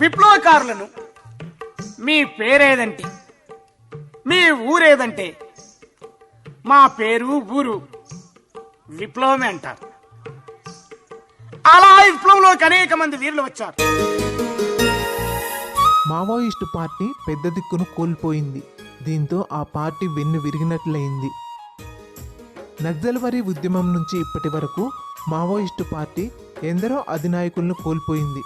విప్లవకారులను మీ పేరేదంటే, మీ ఊరేదంటే, మా పేరు ఊరు విప్లవమే అంటారు. అలా విప్లవంలోకి అనేక మంది వీరులు వచ్చారు. మావోయిస్టు పార్టీ పెద్ద దిక్కును కోల్పోయింది. దీంతో ఆ పార్టీ వెన్ను విరిగినట్లయింది. నక్సల్బరీ ఉద్యమం నుంచి ఇప్పటి వరకు మావోయిస్టు పార్టీ ఎందరో అధినాయకులను కోల్పోయింది.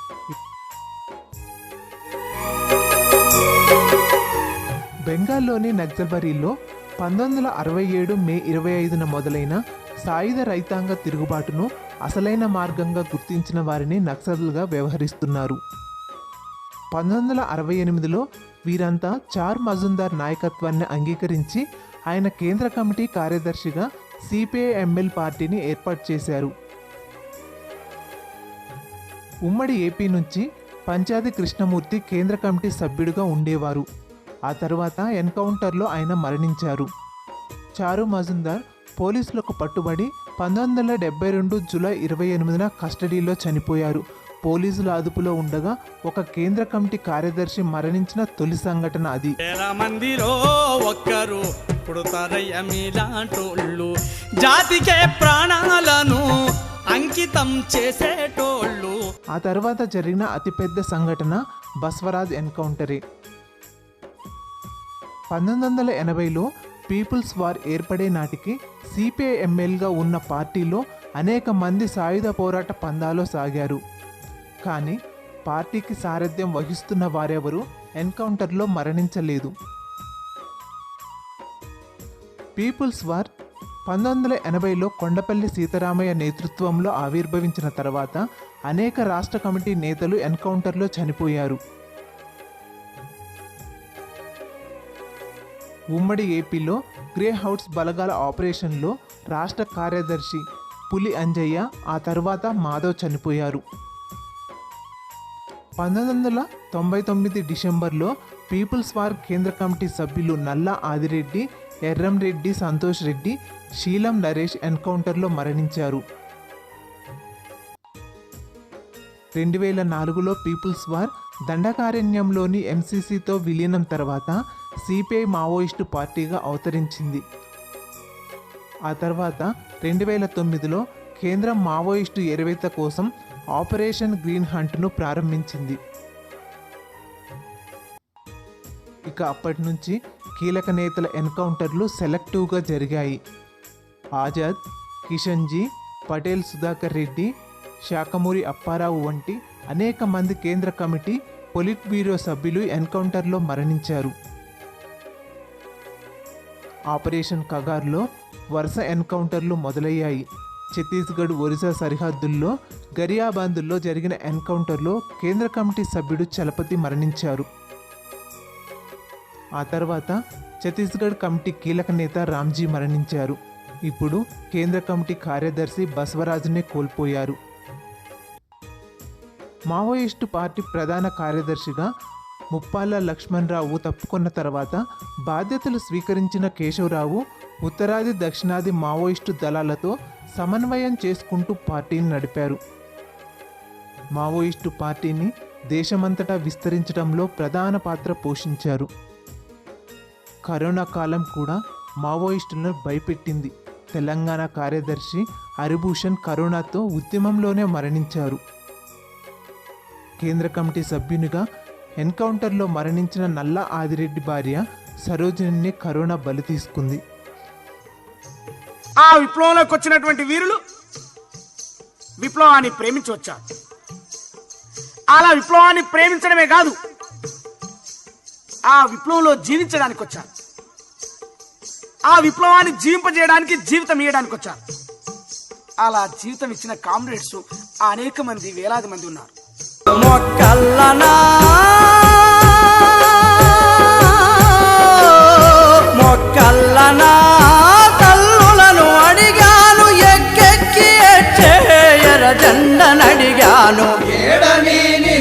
బెంగాల్లోని నక్సల్బరీలో 1967 మే 25న మొదలైన సాయుధ రైతాంగ తిరుగుబాటును అసలైన మార్గంగా గుర్తించిన వారిని నక్సల్గా వ్యవహరిస్తున్నారు. 1968లో వీరంతా చార్ మజుందార్ నాయకత్వాన్ని అంగీకరించి ఆయన కేంద్ర కమిటీ కార్యదర్శిగా సిపిఐ-ఎంఎల్ పార్టీని ఏర్పాటు చేశారు. ఉమ్మడి ఏపీ నుంచి పంచాది కృష్ణమూర్తి కేంద్ర కమిటీ సభ్యుడిగా ఉండేవారు. ఆ తర్వాత ఎన్కౌంటర్లో ఆయన మరణించారు. చారు మజుందార్ పోలీసులకు పట్టుబడి 1972 జూలై 28న కస్టడీలో చనిపోయారు. పోలీసుల అదుపులో ఉండగా ఒక కేంద్ర కమిటీ కార్యదర్శి మరణించిన తొలి సంఘటన అది. మందిలో ఒక్కరు పుడతారయ్య మీలాంటోళ్ళు, జాతికే ప్రాణాలను అంకితం చేసేటోళ్ళు. ఆ తర్వాత జరిగిన అతిపెద్ద సంఘటన బస్వరాజ్ ఎన్కౌంటరే. 1980లో పీపుల్స్ వార్ ఏర్పడే నాటికి సిపిఐ-ఎంఎల్గా ఉన్న పార్టీలో అనేక మంది సాయుధ పోరాట పందాలో సాగారు. కానీ పార్టీకి సారథ్యం వహిస్తున్న వారెవరూ ఎన్కౌంటర్లో మరణించలేదు. పీపుల్స్ వార్ 1980లో కొండపల్లి సీతారామయ్య నేతృత్వంలో ఆవిర్భవించిన తర్వాత అనేక రాష్ట్ర కమిటీ నేతలు ఎన్కౌంటర్లో చనిపోయారు. ఉమ్మడి ఏపీలో గ్రే హౌట్స్ బలగాల ఆపరేషన్లో రాష్ట్ర కార్యదర్శి పులి అంజయ్య, ఆ తర్వాత మాధవ్ చనిపోయారు. 1999 డిసెంబర్లో పీపుల్స్ వార్ కేంద్ర కమిటీ సభ్యులు నల్లా ఆదిరెడ్డి, ఎర్రం రెడ్డి, సంతోష్ రెడ్డి, శీలం నరేష్ ఎన్కౌంటర్లో మరణించారు. 2004లో పీపుల్స్ వార్ దండకారణ్యంలోని ఎంసీసీతో విలీనం తర్వాత సిపిఐ మావోయిస్టు పార్టీగా అవతరించింది. ఆ తర్వాత 2009లో కేంద్రం మావోయిస్టు ఎరువేత కోసం ఆపరేషన్ గ్రీన్ హంట్ను ప్రారంభించింది. ఇక అప్పటి నుంచి కీలక నేతల ఎన్కౌంటర్లు సెలెక్టివ్గా జరిగాయి. ఆజాద్, కిషన్జీ, పటేల్ సుధాకర్ రెడ్డి, శాఖమూరి అప్పారావు వంటి అనేక మంది కేంద్ర కమిటీ, పొలిట్ బ్యూరో సభ్యులు ఎన్కౌంటర్లో మరణించారు. ఆపరేషన్ కగార్లో వరుస ఎన్కౌంటర్లు మొదలయ్యాయి. ఛత్తీస్గఢ్, ఒరిస్సా సరిహద్దుల్లో గరియాబాందుల్లో జరిగిన ఎన్కౌంటర్లో కేంద్ర కమిటీ సభ్యుడు చలపతి మరణించారు. ఆ తర్వాత ఛత్తీస్గఢ్ కమిటీ కీలక నేత రామ్జీ మరణించారు. ఇప్పుడు కేంద్ర కమిటీ కార్యదర్శి బసవరాజునే కోల్పోయారు. మావోయిస్టు పార్టీ ప్రధాన కార్యదర్శిగా ముప్పాళ్ళ లక్ష్మణరావు తప్పుకున్న తర్వాత బాధ్యతలు స్వీకరించిన కేశవరావు ఉత్తరాది దక్షిణాది మావోయిస్టు దళాలతో సమన్వయం చేసుకుంటూ పార్టీని నడిపారు. మావోయిస్టు పార్టీని దేశమంతటా విస్తరించడంలో ప్రధాన పాత్ర పోషించారు. కరోనా కాలం కూడా మావోయిస్టులను భయపెట్టింది. తెలంగాణ కార్యదర్శి హరిభూషణ్ కరోనాతో ఉద్యమంలోనే మరణించారు. కేంద్ర కమిటీ సభ్యునిగా ఎన్కౌంటర్లో మరణించిన నల్లా ఆదిరెడ్డి భార్య సరోజిని కరోనా బలి తీసుకుంది. ఆ విప్లవంలోకి వచ్చినటువంటి వీరులు విప్లవాన్ని ప్రేమించవచ్చారు. అలా విప్లవాన్ని ప్రేమించడమే కాదు, ఆ విప్లవంలో జీవించడానికి వచ్చారు. ఆ విప్లవాన్ని జీవింపజేయడానికి, జీవితం ఇవ్వడానికి వచ్చారు. అలా జీవితం ఇచ్చిన కామ్రేడ్స్ అనేక మంది, వేలాది మంది ఉన్నారు. మొక్కల్లనా తల్లులను అడిగాను, ఎక్కెక్కి ఎర జెండనడిగాను, ఏడమీని